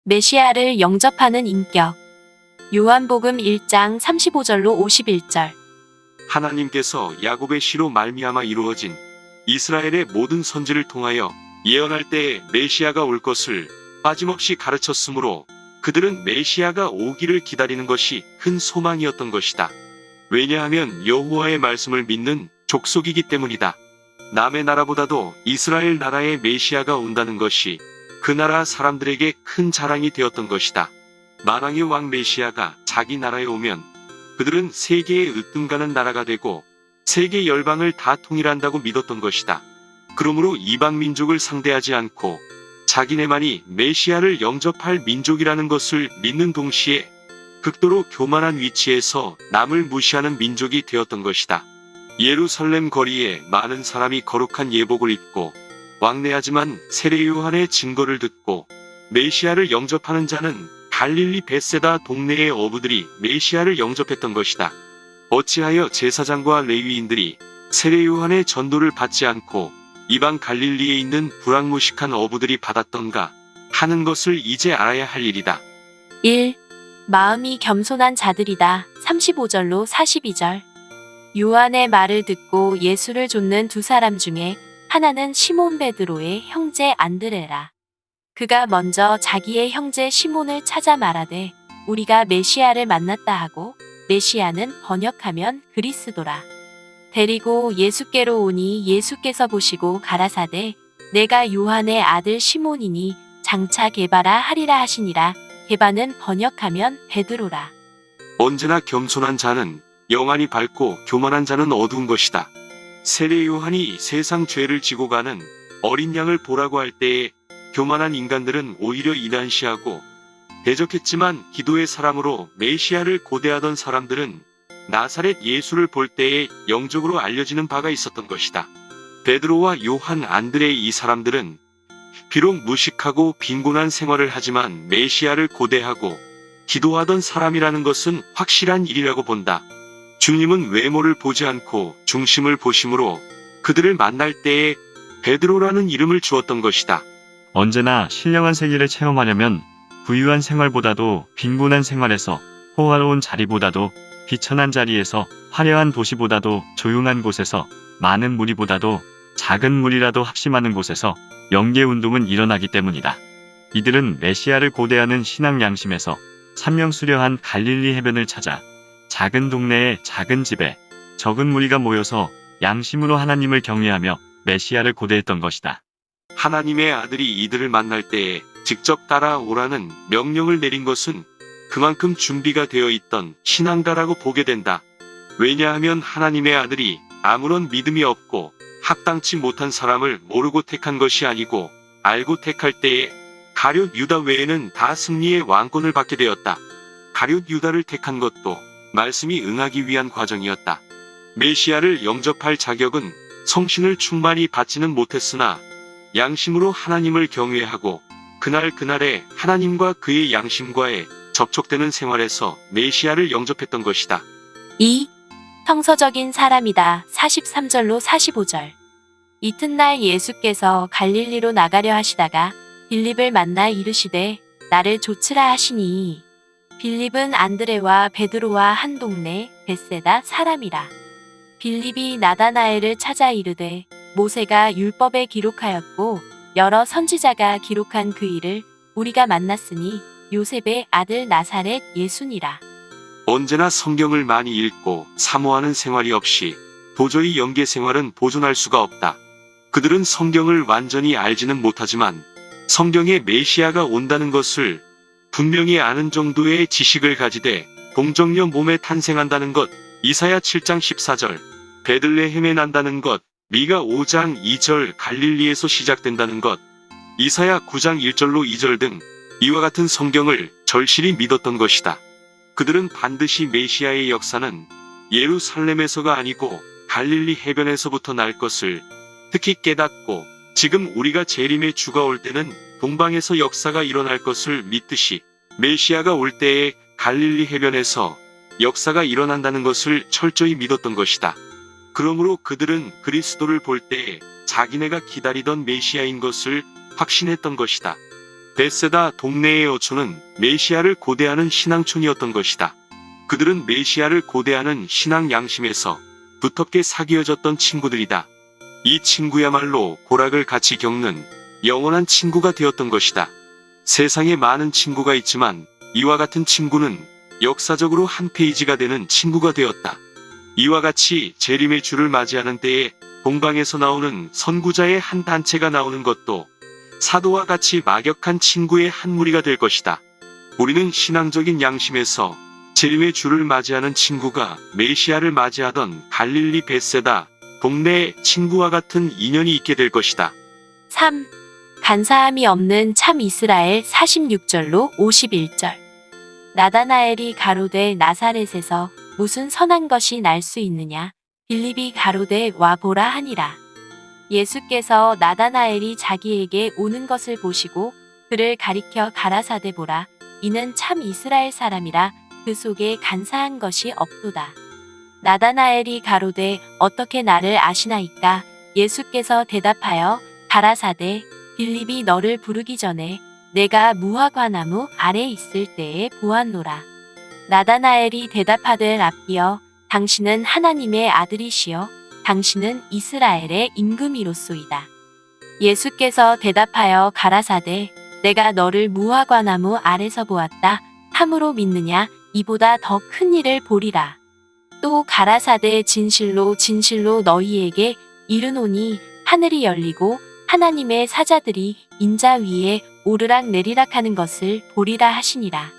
메시아를 영접하는 인격. 요한복음 1장 35절로 51절. 하나님께서 야곱의 씨로 말미암아 이루어진 이스라엘의 모든 선지를 통하여 예언할 때에 메시아가 올 것을 빠짐없이 가르쳤으므로 그들은 메시아가 오기를 기다리는 것이 큰 소망이었던 것이다. 왜냐하면 여호와의 말씀을 믿는 족속이기 때문이다. 남의 나라보다도 이스라엘 나라의 메시아가 온다는 것이 그 나라 사람들에게 큰 자랑이 되었던 것이다. 만왕의 왕 메시아가 자기 나라에 오면 그들은 세계에 으뜸가는 나라가 되고 세계 열방을 다 통일한다고 믿었던 것이다. 그러므로 이방 민족을 상대하지 않고 자기네만이 메시아를 영접할 민족이라는 것을 믿는 동시에 극도로 교만한 위치에서 남을 무시하는 민족이 되었던 것이다. 예루살렘 거리에 많은 사람이 거룩한 예복을 입고 왕래하지만 세례 요한의 증거를 듣고 메시아를 영접하는 자는 갈릴리 벳세다 동네의 어부들이 메시아를 영접했던 것이다. 어찌하여 제사장과 레위인들이 세례 요한의 전도를 받지 않고 이방 갈릴리에 있는 불황무식한 어부들이 받았던가 하는 것을 이제 알아야 할 일이다. 1. 마음이 겸손한 자들이다. 35절로 42절. 요한의 말을 듣고 예수를 좇는 두 사람 중에 하나는 시몬 베드로의 형제 안드레라. 그가 먼저 자기의 형제 시몬을 찾아 말하되 우리가 메시아를 만났다 하고, 메시아는 번역하면 그리스도라. 데리고 예수께로 오니 예수께서 보시고 가라사대 내가 요한의 아들 시몬이니 장차 게바라 하리라 하시니라. 게바는 번역하면 베드로라. 언제나 겸손한 자는 영안이 밝고 교만한 자는 어두운 것이다. 세례 요한이 세상 죄를 지고 가는 어린 양을 보라고 할 때에 교만한 인간들은 오히려 이단시하고 대적했지만 기도의 사람으로 메시아를 고대하던 사람들은 나사렛 예수를 볼 때에 영적으로 알려지는 바가 있었던 것이다. 베드로와 요한, 안드레 이 사람들은 비록 무식하고 빈곤한 생활을 하지만 메시아를 고대하고 기도하던 사람이라는 것은 확실한 일이라고 본다. 주님은 외모를 보지 않고 중심을 보심으로 그들을 만날 때에 베드로라는 이름을 주었던 것이다. 언제나 신령한 세계를 체험하려면 부유한 생활보다도 빈곤한 생활에서, 호화로운 자리보다도 비천한 자리에서, 화려한 도시보다도 조용한 곳에서, 많은 무리보다도 작은 무리라도 합심하는 곳에서 영계 운동은 일어나기 때문이다. 이들은 메시아를 고대하는 신앙 양심에서 산명수려한 갈릴리 해변을 찾아 작은 동네의 작은 집에 적은 무리가 모여서 양심으로 하나님을 경외하며 메시아를 고대했던 것이다. 하나님의 아들이 이들을 만날 때에 직접 따라오라는 명령을 내린 것은 그만큼 준비가 되어 있던 신앙가라고 보게 된다. 왜냐하면 하나님의 아들이 아무런 믿음이 없고 합당치 못한 사람을 모르고 택한 것이 아니고 알고 택할 때에 가룟 유다 외에는 다 승리의 왕권을 받게 되었다. 가룟 유다를 택한 것도 말씀이 응하기 위한 과정이었다. 메시아를 영접할 자격은 성신을 충만히 받지는 못했으나 양심으로 하나님을 경외하고 그날에 하나님과 그의 양심과의 접촉되는 생활에서 메시아를 영접했던 것이다. 2. 성서적인 사람이다. 43절로 45절. 이튿날 예수께서 갈릴리로 나가려 하시다가 빌립을 만나 이르시되 나를 좇으라 하시니, 빌립은 안드레와 베드로와 한 동네 벳세다 사람이라. 빌립이 나다나엘을 찾아 이르되 모세가 율법에 기록하였고 여러 선지자가 기록한 그 일을 우리가 만났으니 요셉의 아들 나사렛 예수니라. 언제나 성경을 많이 읽고 사모하는 생활이 없이 도저히 영계 생활은 보존할 수가 없다. 그들은 성경을 완전히 알지는 못하지만 성경에 메시아가 온다는 것을 분명히 아는 정도의 지식을 가지되 동정녀 몸에 탄생한다는 것, 이사야 7장 14절, 베들레헴에 난다는 것, 미가 5장 2절 갈릴리에서 시작된다는 것, 이사야 9장 1절로 2절 등 이와 같은 성경을 절실히 믿었던 것이다. 그들은 반드시 메시아의 역사는 예루살렘에서가 아니고 갈릴리 해변에서부터 날 것을 특히 깨닫고 지금 우리가 재림의 주가 올 때는 동방에서 역사가 일어날 것을 믿듯이 메시아가 올 때에 갈릴리 해변에서 역사가 일어난다는 것을 철저히 믿었던 것이다. 그러므로 그들은 그리스도를 볼 때에 자기네가 기다리던 메시아인 것을 확신했던 것이다. 벳세다 동네의 어촌은 메시아를 고대하는 신앙촌이었던 것이다. 그들은 메시아를 고대하는 신앙 양심에서 두텁게 사귀어졌던 친구들이다. 이 친구야말로 고락을 같이 겪는 영원한 친구가 되었던 것이다. 세상에 많은 친구가 있지만 이와 같은 친구는 역사적으로 한 페이지가 되는 친구가 되었다. 이와 같이 재림의 주를 맞이하는 때에 동방에서 나오는 선구자의 한 단체가 나오는 것도 사도와 같이 막역한 친구의 한 무리가 될 것이다. 우리는 신앙적인 양심에서 재림의 주를 맞이하는 친구가 메시아를 맞이하던 갈릴리 벳세다 동네의 친구와 같은 인연이 있게 될 것이다. 3. 간사함이 없는 참 이스라엘 46절로 51절. 나다나엘이 가로되 나사렛에서 무슨 선한 것이 날 수 있느냐. 빌립이 가로되 와보라 하니라. 예수께서 나다나엘이 자기에게 오는 것을 보시고 그를 가리켜 가라사대 보라. 이는 참 이스라엘 사람이라 그 속에 간사한 것이 없도다. 나다나엘이 가로되 어떻게 나를 아시나이까. 예수께서 대답하여 가라사대 빌립이 너를 부르기 전에 내가 무화과나무 아래 있을 때에 보았노라. 나다나엘이 대답하되 랍비여 당신은 하나님의 아들이시여 당신은 이스라엘의 임금이로소이다. 예수께서 대답하여 가라사대 내가 너를 무화과나무 아래서 보았다. 함으로 믿느냐. 이보다 더 큰 일을 보리라. 또 가라사대 진실로 진실로 너희에게 이르노니 하늘이 열리고 하나님의 사자들이 인자 위에 오르락 내리락 하는 것을 보리라 하시니라.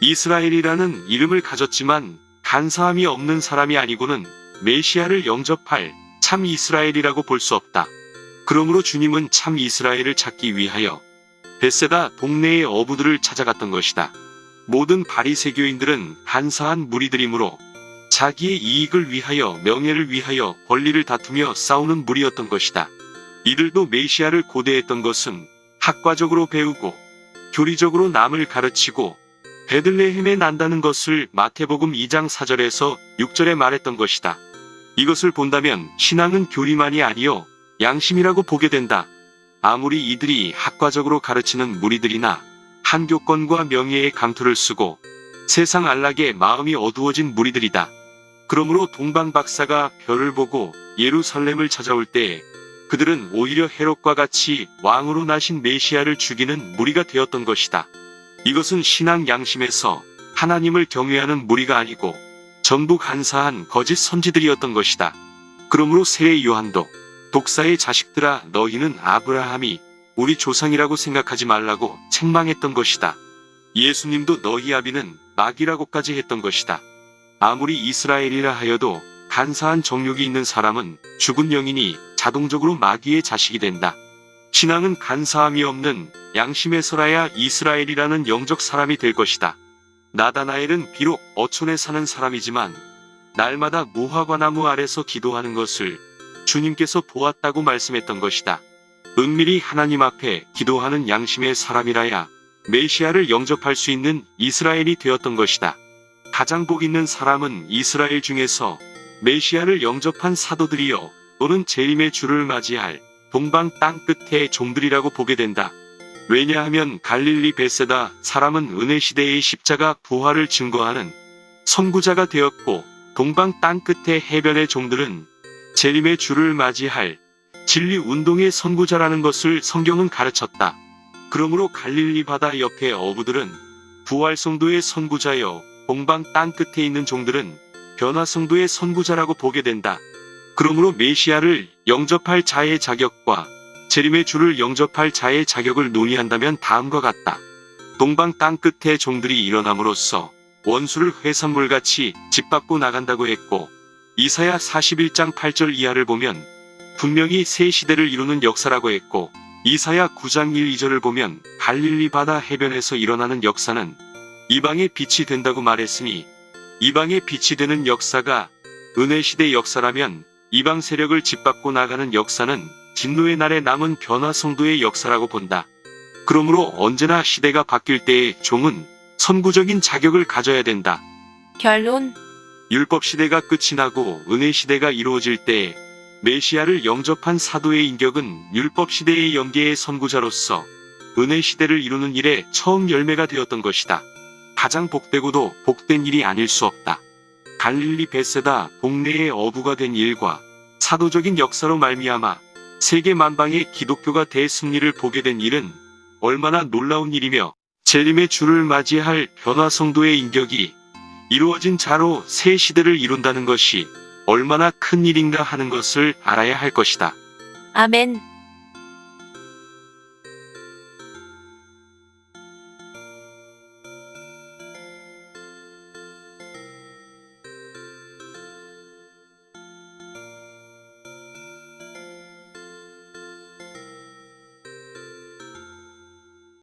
이스라엘이라는 이름을 가졌지만 간사함이 없는 사람이 아니고는 메시아를 영접할 참 이스라엘이라고 볼 수 없다. 그러므로 주님은 참 이스라엘을 찾기 위하여 벳세다 동네의 어부들을 찾아갔던 것이다. 모든 바리새교인들은 간사한 무리들이므로 자기의 이익을 위하여 명예를 위하여 권리를 다투며 싸우는 무리였던 것이다. 이들도 메시아를 고대했던 것은 학과적으로 배우고 교리적으로 남을 가르치고 베들레헴에 난다는 것을 마태복음 2장 4절에서 6절에 말했던 것이다. 이것을 본다면 신앙은 교리만이 아니요 양심이라고 보게 된다. 아무리 이들이 학과적으로 가르치는 무리들이나 한교권과 명예의 감투를 쓰고 세상 안락에 마음이 어두워진 무리들이다. 그러므로 동방 박사가 별을 보고 예루살렘을 찾아올 때에 그들은 오히려 헤롯과 같이 왕으로 나신 메시아를 죽이는 무리가 되었던 것이다. 이것은 신앙 양심에서 하나님을 경외하는 무리가 아니고 전부 간사한 거짓 선지들이었던 것이다. 그러므로 세례 요한도 독사의 자식들아 너희는 아브라함이 우리 조상이라고 생각하지 말라고 책망했던 것이다. 예수님도 너희 아비는 마귀라고까지 했던 것이다. 아무리 이스라엘이라 하여도 간사한 정욕이 있는 사람은 죽은 영이니 자동적으로 마귀의 자식이 된다. 신앙은 간사함이 없는 양심에서라야 이스라엘이라는 영적 사람이 될 것이다. 나다나엘은 비록 어촌에 사는 사람이지만 날마다 무화과나무 아래서 기도하는 것을 주님께서 보았다고 말씀했던 것이다. 은밀히 하나님 앞에 기도하는 양심의 사람이라야 메시아를 영접할 수 있는 이스라엘이 되었던 것이다. 가장 복 있는 사람은 이스라엘 중에서 메시아를 영접한 사도들이요 또는 재림의 주를 맞이할 동방 땅 끝의 종들이라고 보게 된다. 왜냐하면 갈릴리 벳세다 사람은 은혜 시대의 십자가 부활을 증거하는 선구자가 되었고 동방 땅 끝의 해변의 종들은 재림의 주를 맞이할 진리 운동의 선구자라는 것을 성경은 가르쳤다. 그러므로 갈릴리 바다 옆의 어부들은 부활성도의 선구자여 동방 땅 끝에 있는 종들은 변화성도의 선구자라고 보게 된다. 그러므로 메시아를 영접할 자의 자격과 재림의 주를 영접할 자의 자격을 논의한다면 다음과 같다. 동방 땅 끝에 종들이 일어남으로써 원수를 회산물같이 짓밟고 나간다고 했고 이사야 41장 8절 이하를 보면 분명히 새 시대를 이루는 역사라고 했고 이사야 9장 1, 2절을 보면 갈릴리 바다 해변에서 일어나는 역사는 이방의 빛이 된다고 말했으니 이방의 빛이 되는 역사가 은혜 시대 역사라면 이방 세력을 짓밟고 나가는 역사는 진노의 날에 남은 변화 성도의 역사라고 본다. 그러므로 언제나 시대가 바뀔 때의 종은 선구적인 자격을 가져야 된다. 결론. 율법 시대가 끝이 나고 은혜 시대가 이루어질 때에 메시아를 영접한 사도의 인격은 율법 시대의 영계의 선구자로서 은혜 시대를 이루는 일에 처음 열매가 되었던 것이다. 가장 복되고도 복된 일이 아닐 수 없다. 갈릴리 베세다 동네의 어부가 된 일과 사도적인 역사로 말미암아 세계 만방의 기독교가 대승리를 보게 된 일은 얼마나 놀라운 일이며 재림의 주를 맞이할 변화 성도의 인격이 이루어진 자로 새 시대를 이룬다는 것이 얼마나 큰 일인가 하는 것을 알아야 할 것이다. 아멘.